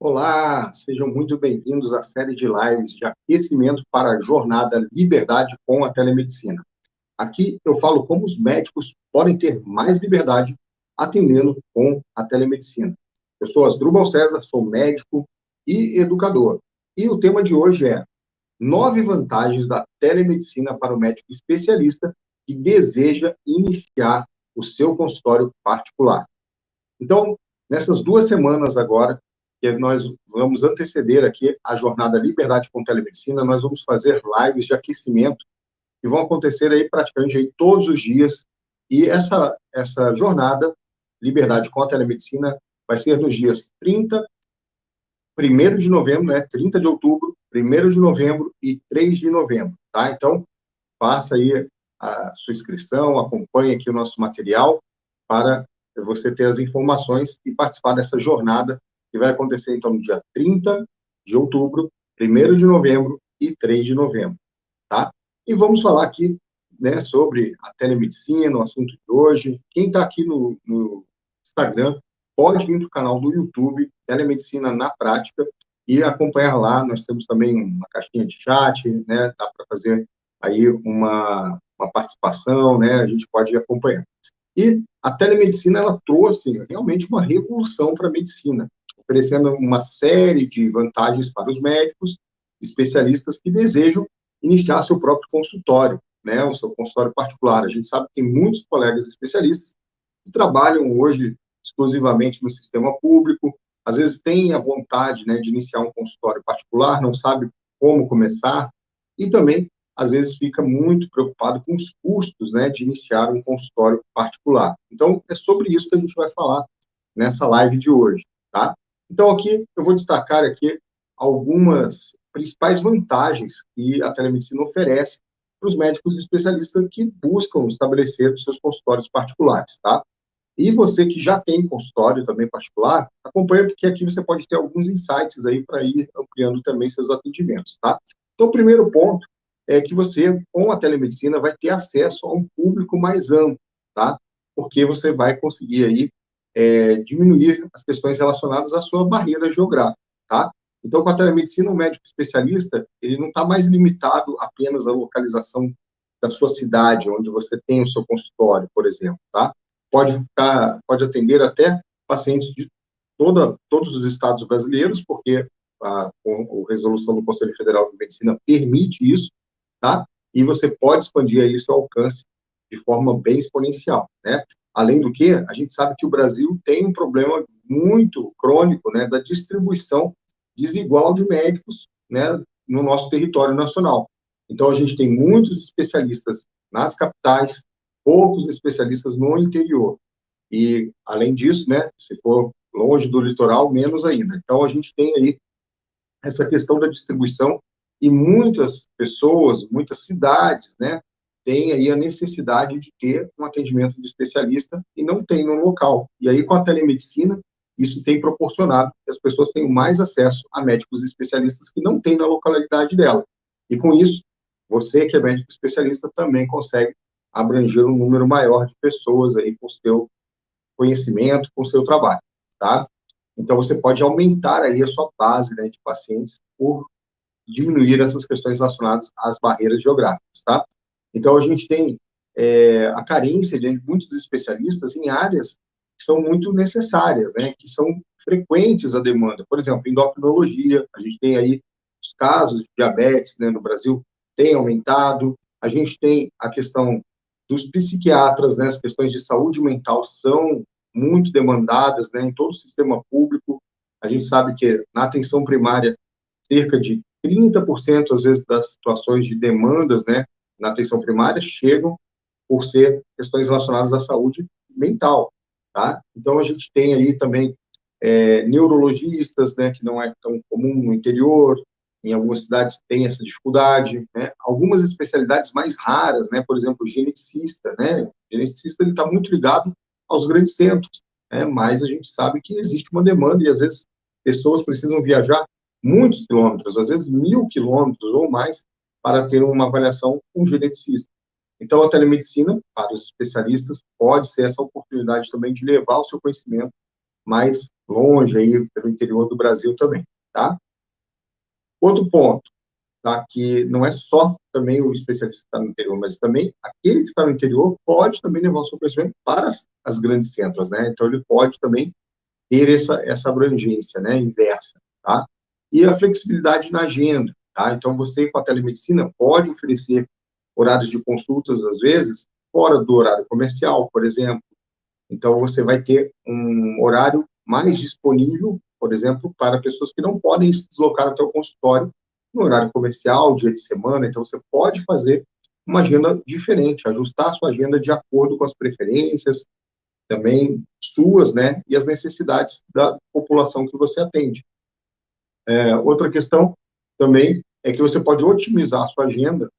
Olá, sejam muito bem-vindos à série de lives de aquecimento para a jornada Liberdade com a Telemedicina. Aqui eu falo como os médicos podem ter mais liberdade atendendo com a telemedicina. Eu sou Asdrubal César, sou médico e educador. E o tema de hoje é 9 vantagens da telemedicina para o médico especialista que deseja iniciar o seu consultório particular. Então, nessas 2 semanas agora, que nós vamos anteceder aqui a jornada Liberdade com Telemedicina, nós vamos fazer lives de aquecimento que vão acontecer aí praticamente aí todos os dias. E essa jornada Liberdade com a Telemedicina vai ser nos dias 30, 1º de novembro, né, 30 de outubro, 1º de novembro e 3 de novembro, tá? Então, faça aí a sua inscrição, acompanhe aqui o nosso material para você ter as informações e participar dessa jornada que vai acontecer, então, no dia 30 de outubro, 1º de novembro e 3 de novembro, tá? E vamos falar aqui, né, sobre a telemedicina, o assunto de hoje. Quem está aqui no Instagram pode vir para o canal do YouTube, Telemedicina na Prática, e acompanhar lá. Nós temos também uma caixinha de chat, né, dá para fazer aí uma participação, né, a gente pode acompanhar. E a telemedicina, ela trouxe realmente uma revolução para a medicina, oferecendo uma série de vantagens para os médicos, especialistas que desejam iniciar seu próprio consultório, né, o seu consultório particular. A gente sabe que tem muitos colegas especialistas que trabalham hoje exclusivamente no sistema público, às vezes têm a vontade, né, de iniciar um consultório particular, não sabe como começar, e também, às vezes, fica muito preocupado com os custos, né, de iniciar um consultório particular. Então, é sobre isso que a gente vai falar nessa live de hoje, tá? Então, aqui, eu vou destacar aqui algumas principais vantagens que a telemedicina oferece para os médicos especialistas que buscam estabelecer os seus consultórios particulares, tá? E você que já tem consultório também particular, acompanha, porque aqui você pode ter alguns insights aí para ir ampliando também seus atendimentos, tá? Então, o primeiro ponto é que você, com a telemedicina, vai ter acesso a um público mais amplo, tá? Porque você vai conseguir aí diminuir as questões relacionadas à sua barreira geográfica, tá? Então, com a telemedicina, o médico especialista, ele não está mais limitado apenas à localização da sua cidade, onde você tem o seu consultório, por exemplo, tá? Pode atender até pacientes de todos os estados brasileiros, porque a resolução do Conselho Federal de Medicina permite isso, tá? E você pode expandir aí o seu alcance de forma bem exponencial, né? Além do que, a gente sabe que o Brasil tem um problema muito crônico, né, da distribuição desigual de médicos, né, no nosso território nacional. Então, a gente tem muitos especialistas nas capitais, poucos especialistas no interior. E, além disso, né, se for longe do litoral, menos ainda. Então, a gente tem aí essa questão da distribuição e muitas pessoas, muitas cidades, né, têm aí a necessidade de ter um atendimento de especialista e não tem no local. E aí, com a telemedicina, isso tem proporcionado que as pessoas tenham mais acesso a médicos especialistas que não têm na localidade dela. E, com isso, você que é médico especialista também consegue abranger um número maior de pessoas aí com o seu conhecimento, com o seu trabalho, tá? Então, você pode aumentar aí a sua base, né, de pacientes por diminuir essas questões relacionadas às barreiras geográficas, tá? Então, a gente tem a carência de muitos especialistas em áreas que são muito necessárias, né, que são frequentes a demanda. Por exemplo, endocrinologia, a gente tem aí os casos de diabetes, né, no Brasil, tem aumentado. A gente tem a questão dos psiquiatras, né, as questões de saúde mental são muito demandadas, né, em todo o sistema público. A gente sabe que na atenção primária, cerca de 30%, às vezes, das situações de demandas, né, na atenção primária chegam por ser questões relacionadas à saúde mental, tá? Então, a gente tem aí também neurologistas, né, que não é tão comum no interior, em algumas cidades tem essa dificuldade, né? Algumas especialidades mais raras, né, por exemplo, o geneticista, né? O geneticista, ele está muito ligado aos grandes centros, né? Mas a gente sabe que existe uma demanda e, às vezes, pessoas precisam viajar muitos quilômetros, às vezes 1.000 quilômetros ou mais, para ter uma avaliação com um geneticista. Então, a telemedicina, para os especialistas, pode ser essa oportunidade também de levar o seu conhecimento mais longe, aí, pelo interior do Brasil também, tá? Outro ponto, tá? Que não é só também o especialista que está no interior, mas também aquele que está no interior pode também levar o seu conhecimento para as grandes centros, né? Então, ele pode também ter essa abrangência, né, inversa, tá? E a flexibilidade na agenda, tá? Então, você, com a telemedicina, pode oferecer horários de consultas, às vezes, fora do horário comercial, por exemplo. Então, você vai ter um horário mais disponível, por exemplo, para pessoas que não podem se deslocar até o consultório no horário comercial, dia de semana. Então, você pode fazer uma agenda diferente, ajustar a sua agenda de acordo com as preferências, também suas, né, e as necessidades da população que você atende. Outra questão também é que você pode otimizar a sua agenda,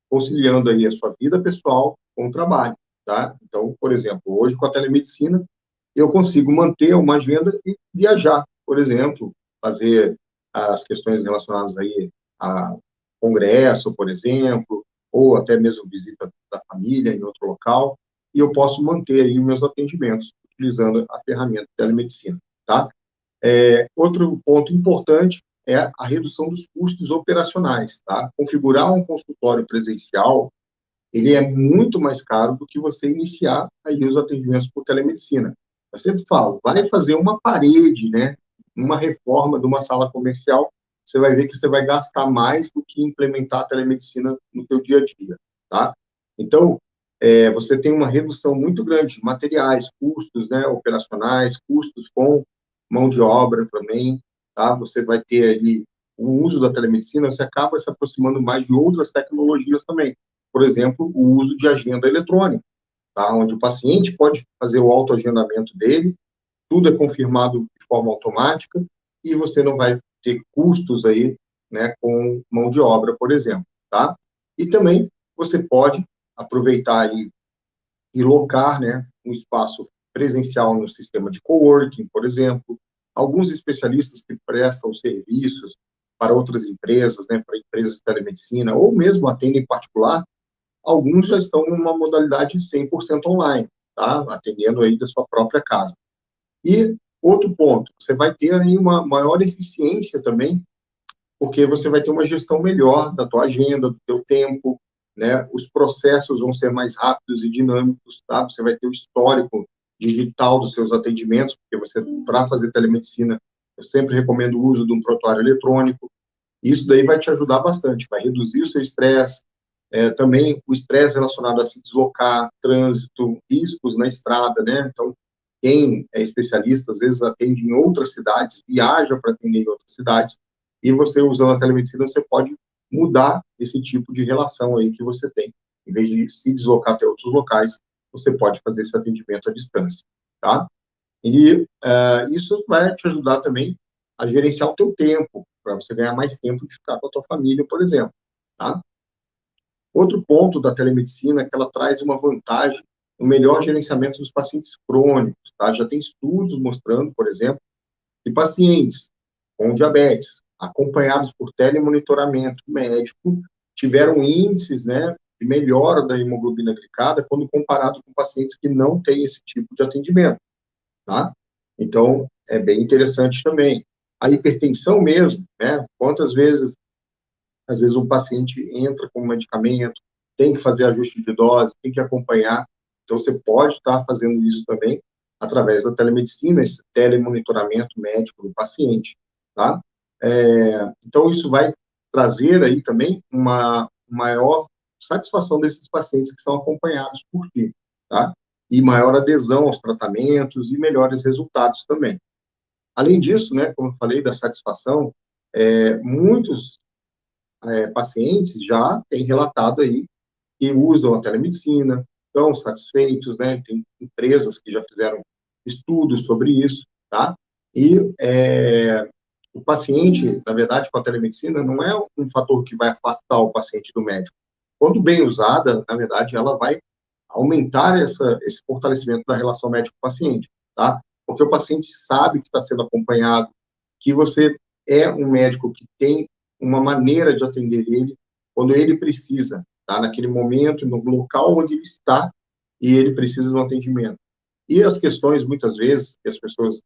conciliando aí a sua vida pessoal com o trabalho, tá? Então, por exemplo, hoje com a telemedicina, eu consigo manter uma agenda e viajar, por exemplo, fazer as questões relacionadas aí a congresso, por exemplo, ou até mesmo visita da família em outro local, e eu posso manter aí meus atendimentos utilizando a ferramenta de telemedicina, tá? Outro ponto importante é a redução dos custos operacionais, tá? Configurar um consultório presencial, ele é muito mais caro do que você iniciar aí os atendimentos por telemedicina. Eu sempre falo, vai fazer uma parede, né? Uma reforma de uma sala comercial, você vai ver que você vai gastar mais do que implementar a telemedicina no seu dia a dia, tá? Então, você tem uma redução muito grande de materiais, custos, né, operacionais, custos com mão de obra também, tá? Você vai ter ali o uso da telemedicina, você acaba se aproximando mais de outras tecnologias também. Por exemplo, o uso de agenda eletrônica, tá? Onde o paciente pode fazer o autoagendamento dele, tudo é confirmado de forma automática e você não vai ter custos aí, né, com mão de obra, por exemplo, tá? E também você pode aproveitar e locar, né, um espaço presencial no sistema de coworking, por exemplo. Alguns especialistas que prestam serviços para outras empresas, né, para empresas de telemedicina, ou mesmo atendem em particular, alguns já estão numa modalidade 100% online, tá? Atendendo aí da sua própria casa. E outro ponto, você vai ter aí uma maior eficiência também, porque você vai ter uma gestão melhor da tua agenda, do teu tempo, né? Os processos vão ser mais rápidos e dinâmicos, tá? Você vai ter o histórico digital dos seus atendimentos, porque você, para fazer telemedicina, eu sempre recomendo o uso de um prontuário eletrônico. Isso daí vai te ajudar bastante, vai reduzir o seu estresse, também o estresse relacionado a se deslocar, trânsito, riscos na estrada, né? Então, quem é especialista, às vezes atende em outras cidades, viaja para atender em outras cidades, e você, usando a telemedicina, você pode mudar esse tipo de relação aí que você tem. Em vez de se deslocar até outros locais, você pode fazer esse atendimento à distância, tá? E isso vai te ajudar também a gerenciar o teu tempo, para você ganhar mais tempo de ficar com a tua família, por exemplo, tá? Outro ponto da telemedicina é que ela traz uma vantagem no melhor gerenciamento dos pacientes crônicos, tá? Já tem estudos mostrando, por exemplo, que pacientes com diabetes, acompanhados por telemonitoramento médico, tiveram índices, né, de melhora da hemoglobina glicada quando comparado com pacientes que não têm esse tipo de atendimento, tá? Então, é bem interessante também. A hipertensão mesmo, né? Quantas vezes, às vezes, um paciente entra com um medicamento, tem que fazer ajuste de dose, tem que acompanhar. Então, você pode estar fazendo isso também através da telemedicina, esse telemonitoramento médico do paciente, tá? Então, isso vai trazer aí também uma maior satisfação desses pacientes que são acompanhados por ti, tá? E maior adesão aos tratamentos e melhores resultados também. Além disso, né, como eu falei da satisfação, muitos pacientes já têm relatado aí que usam a telemedicina, estão satisfeitos, né? Tem empresas que já fizeram estudos sobre isso, tá? E o paciente, na verdade, com a telemedicina, não é um fator que vai afastar o paciente do médico. Quando bem usada, na verdade, ela vai aumentar esse fortalecimento da relação médico-paciente, tá? Porque o paciente sabe que está sendo acompanhado, que você é um médico que tem uma maneira de atender ele quando ele precisa, tá? Naquele momento, no local onde ele está e ele precisa de um atendimento. E as questões, muitas vezes, que as pessoas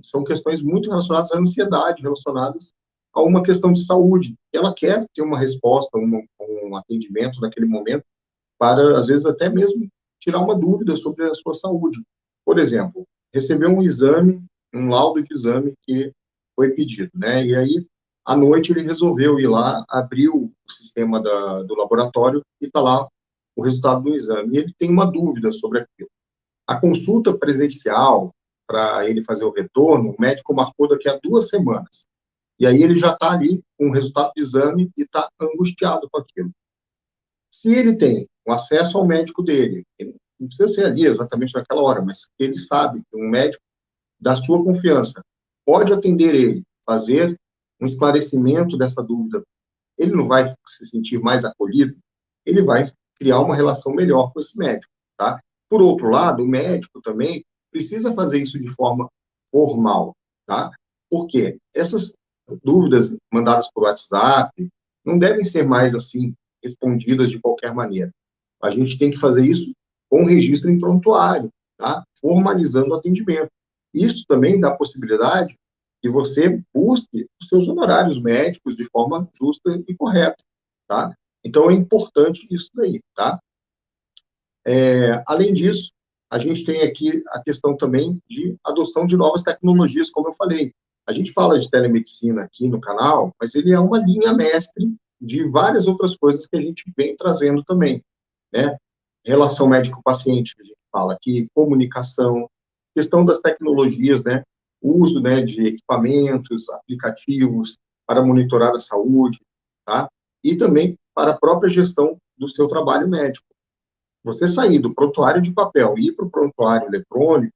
são questões muito relacionadas à ansiedade, relacionadas a uma questão de saúde. Ela quer ter uma resposta, um atendimento naquele momento, para, às vezes, até mesmo tirar uma dúvida sobre a sua saúde. Por exemplo, recebeu um exame, um laudo de exame que foi pedido, né? E aí, à noite, ele resolveu ir lá, abriu o sistema do laboratório e está lá o resultado do exame. E ele tem uma dúvida sobre aquilo. A consulta presencial, para ele fazer o retorno, o médico marcou daqui a 2 semanas. E aí ele já está ali com o resultado do exame e está angustiado com aquilo. Se ele tem o acesso ao médico dele, ele não precisa ser ali exatamente naquela hora, mas ele sabe que um médico da sua confiança pode atender ele, fazer um esclarecimento dessa dúvida, ele não vai se sentir mais acolhido, ele vai criar uma relação melhor com esse médico, tá? Por outro lado, o médico também precisa fazer isso de forma formal, tá? Porque essas dúvidas mandadas por WhatsApp não devem ser mais assim respondidas de qualquer maneira. A gente tem que fazer isso com registro em prontuário, tá? Formalizando o atendimento. Isso também dá a possibilidade que você busque os seus honorários médicos de forma justa e correta, tá? Então, é importante isso daí, tá? Além disso, a gente tem aqui a questão também de adoção de novas tecnologias, como eu falei. A gente fala de telemedicina aqui no canal, mas ele é uma linha mestre de várias outras coisas que a gente vem trazendo também, né? Relação médico-paciente, que a gente fala aqui, comunicação, questão das tecnologias, né? O uso, né, de equipamentos, aplicativos para monitorar a saúde, tá? E também para a própria gestão do seu trabalho médico. Você sair do prontuário de papel e ir para o prontuário eletrônico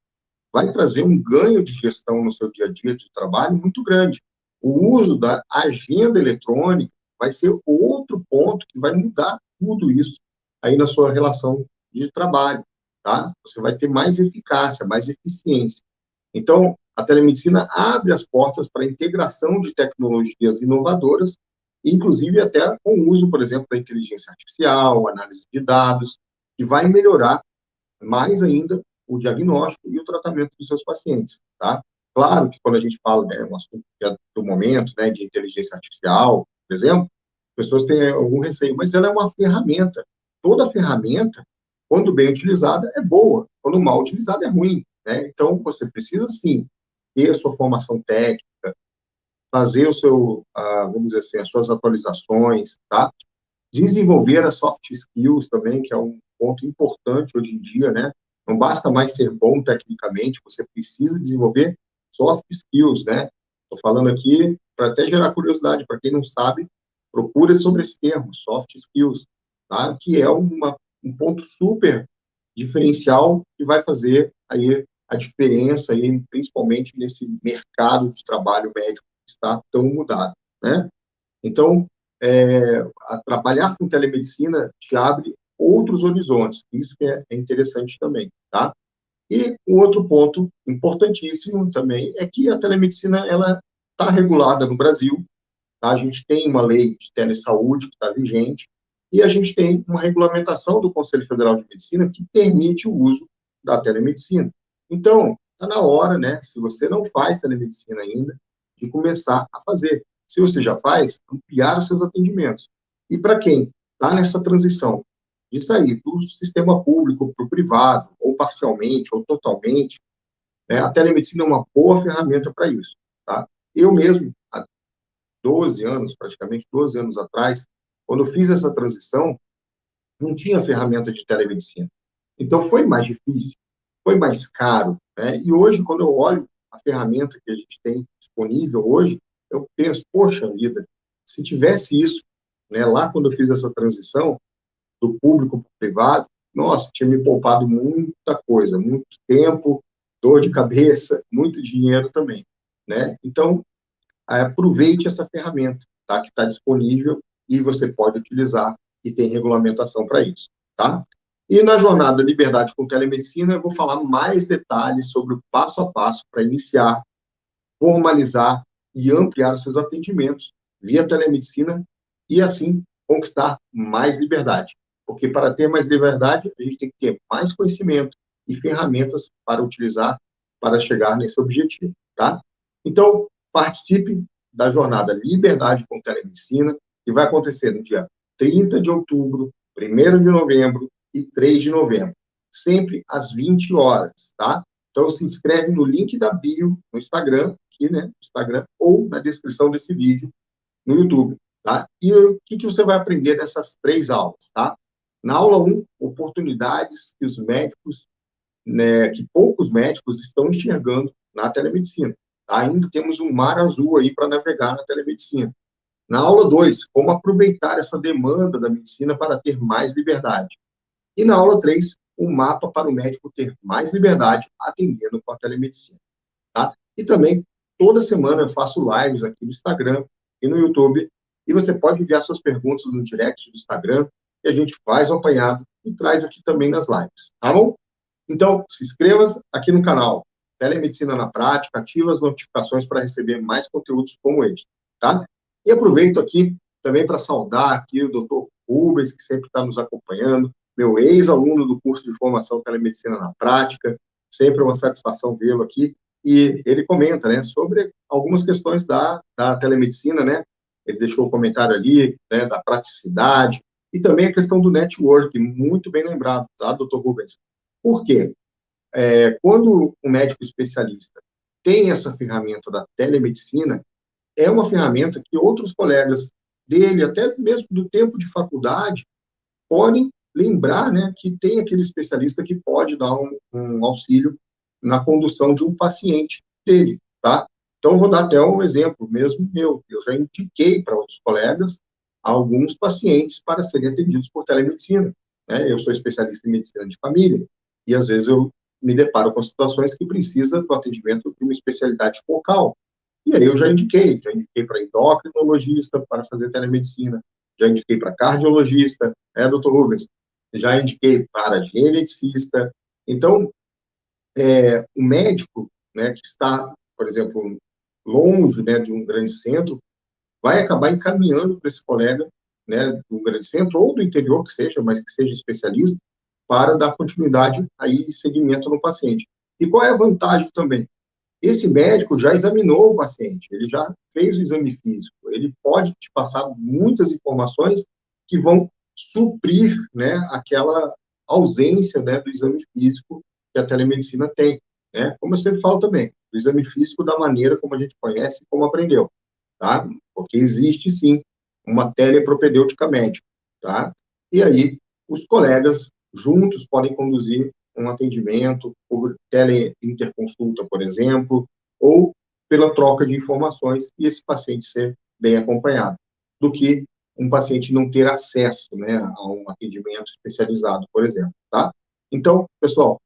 vai trazer um ganho de gestão no seu dia a dia de trabalho muito grande. O uso da agenda eletrônica vai ser outro ponto que vai mudar tudo isso aí na sua relação de trabalho, tá? Você vai ter mais eficácia, mais eficiência. Então, a telemedicina abre as portas para a integração de tecnologias inovadoras, inclusive até com o uso, por exemplo, da inteligência artificial, análise de dados, que vai melhorar mais ainda o diagnóstico e o tratamento dos seus pacientes, tá? Claro que quando a gente fala, né, um assunto que é do momento, né, de inteligência artificial, por exemplo, pessoas têm algum receio, mas ela é uma ferramenta. Toda ferramenta, quando bem utilizada, é boa, quando mal utilizada é ruim, né? Então, você precisa, sim, ter a sua formação técnica, fazer o seu, vamos dizer assim, as suas atualizações, tá? Desenvolver as soft skills também, que é um ponto importante hoje em dia, né? Não basta mais ser bom tecnicamente, você precisa desenvolver soft skills, né? Estou falando aqui para até gerar curiosidade, para quem não sabe, procure sobre esse termo, soft skills, tá? Que é um ponto super diferencial que vai fazer aí a diferença, aí, principalmente nesse mercado de trabalho médico que está tão mudado, né? Então, trabalhar com telemedicina te abre outros horizontes, isso que é interessante também, tá? E um outro ponto importantíssimo também é que a telemedicina, ela está regulada no Brasil, tá? A gente tem uma lei de telesaúde que está vigente, e a gente tem uma regulamentação do Conselho Federal de Medicina que permite o uso da telemedicina. Então, está na hora, né, se você não faz telemedicina ainda, de começar a fazer. Se você já faz, ampliar os seus atendimentos. E para quem está nessa transição de sair do sistema público para o privado, ou parcialmente, ou totalmente, né, a telemedicina é uma boa ferramenta para isso, tá? Eu mesmo, há 12 anos, praticamente 12 anos atrás, quando eu fiz essa transição, não tinha ferramenta de telemedicina. Então, foi mais difícil, foi mais caro, né? E hoje, quando eu olho a ferramenta que a gente tem disponível hoje, eu penso, poxa vida, se tivesse isso, né, lá quando eu fiz essa transição do público para o privado, nossa, tinha me poupado muita coisa, muito tempo, dor de cabeça, muito dinheiro também, né? Então, aproveite essa ferramenta, tá? Que está disponível e você pode utilizar e tem regulamentação para isso, tá? E na jornada Liberdade com Telemedicina, eu vou falar mais detalhes sobre o passo a passo para iniciar, formalizar e ampliar os seus atendimentos via telemedicina e, assim, conquistar mais liberdade. Porque para ter mais liberdade, a gente tem que ter mais conhecimento e ferramentas para utilizar para chegar nesse objetivo, tá? Então, participe da jornada Liberdade com Telemedicina, que vai acontecer no dia 30 de outubro, 1º de novembro e 3 de novembro, sempre às 20 horas, tá? Então, se inscreve no link da bio, no Instagram, aqui, né, no Instagram, ou na descrição desse vídeo no YouTube, tá? E o que você vai aprender nessas 3 aulas, tá? Na aula 1, oportunidades que os médicos, né, que poucos médicos estão enxergando na telemedicina. Tá? Ainda temos um mar azul aí para navegar na telemedicina. Na aula 2, como aproveitar essa demanda da medicina para ter mais liberdade. E na aula 3, um mapa para o médico ter mais liberdade atendendo com a telemedicina. Tá? E também, toda semana eu faço lives aqui no Instagram e no YouTube, e você pode enviar suas perguntas no direct do Instagram, e a gente faz o apanhado e traz aqui também nas lives, tá bom? Então, se inscreva aqui no canal Telemedicina na Prática, ativa as notificações para receber mais conteúdos como este, tá? E aproveito aqui também para saudar aqui o Dr. Rubens, que sempre está nos acompanhando, meu ex-aluno do curso de formação Telemedicina na Prática, sempre uma satisfação vê-lo aqui, e ele comenta, né, sobre algumas questões da telemedicina, né, ele deixou o comentário ali, né, da praticidade, e também a questão do network, muito bem lembrado, tá, Dr. Rubens? Por quê? Quando um médico especialista tem essa ferramenta da telemedicina, é uma ferramenta que outros colegas dele, até mesmo do tempo de faculdade, podem lembrar, né, que tem aquele especialista que pode dar um auxílio na condução de um paciente dele, tá? Então, vou dar até um exemplo mesmo meu. Eu já indiquei para outros colegas alguns pacientes para serem atendidos por telemedicina, né? Eu sou especialista em medicina de família, e às vezes eu me deparo com situações que precisa do atendimento de uma especialidade focal. E aí eu já indiquei para endocrinologista para fazer telemedicina, já indiquei para cardiologista, doutor Rubens, já indiquei para geneticista. Então, o médico, né, que está, por exemplo, longe, né, de um grande centro, vai acabar encaminhando para esse colega, né, do grande centro ou do interior que seja, mas que seja especialista, para dar continuidade aí e seguimento no paciente. E qual é a vantagem também? Esse médico já examinou o paciente, ele já fez o exame físico, ele pode te passar muitas informações que vão suprir, né, aquela ausência, né, do exame físico que a telemedicina tem, né? Como eu sempre falo também, o exame físico da maneira como a gente conhece e como aprendeu, tá? Porque existe, sim, uma telepropedêutica médica, tá? E aí, os colegas juntos podem conduzir um atendimento por teleinterconsulta, por exemplo, ou pela troca de informações e esse paciente ser bem acompanhado, do que um paciente não ter acesso, né, a um atendimento especializado, por exemplo, tá? Então, pessoal,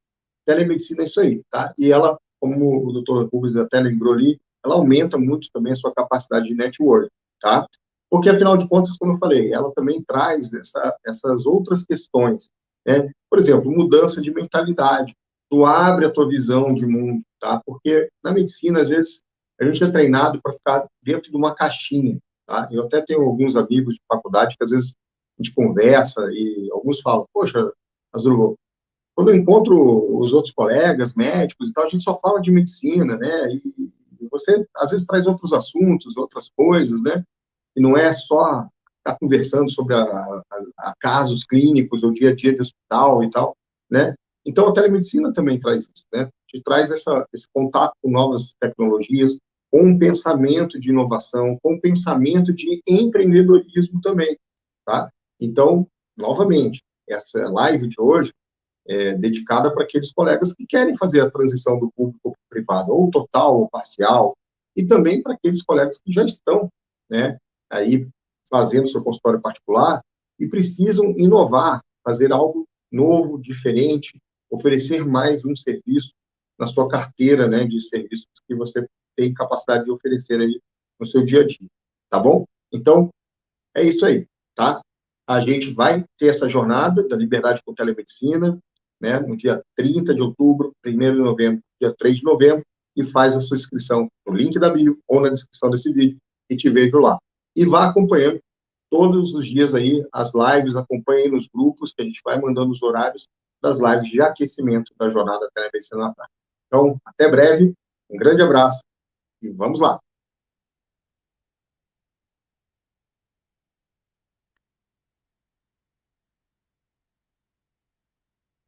telemedicina é isso aí, tá? E ela, como o doutor Rubens até lembrou ali, ela aumenta muito também a sua capacidade de network, tá? Porque, afinal de contas, como eu falei, ela também traz essas outras questões, né? Por exemplo, mudança de mentalidade, tu abre a tua visão de mundo, tá? Porque na medicina, às vezes, a gente é treinado para ficar dentro de uma caixinha, tá? Eu até tenho alguns amigos de faculdade que, às vezes, a gente conversa e alguns falam, poxa, Asdrubal, quando eu encontro os outros colegas médicos e tal, a gente só fala de medicina, né? E você, às vezes, traz outros assuntos, outras coisas, né? E não é só estar conversando sobre a casos clínicos, o dia a dia de hospital e tal, né? Então, a telemedicina também traz isso, né? Te traz esse contato com novas tecnologias, com um pensamento de inovação, com um pensamento de empreendedorismo também, tá? Então, novamente, essa live de hoje dedicada para aqueles colegas que querem fazer a transição do público para o privado, ou total ou parcial, e também para aqueles colegas que já estão, né, aí fazendo seu consultório particular e precisam inovar, fazer algo novo, diferente, oferecer mais um serviço na sua carteira, né, de serviços que você tem capacidade de oferecer aí no seu dia a dia, tá bom? Então, é isso aí, tá? A gente vai ter essa jornada da liberdade com telemedicina, né, no dia 30 de outubro, 1º de novembro, dia 3 de novembro, e faz a sua inscrição no link da bio ou na descrição desse vídeo, e te vejo lá. E vá acompanhando todos os dias aí as lives, acompanhe nos grupos, que a gente vai mandando os horários das lives de aquecimento da jornada Telemedicina na Prática. Então, até breve, um grande abraço e vamos lá!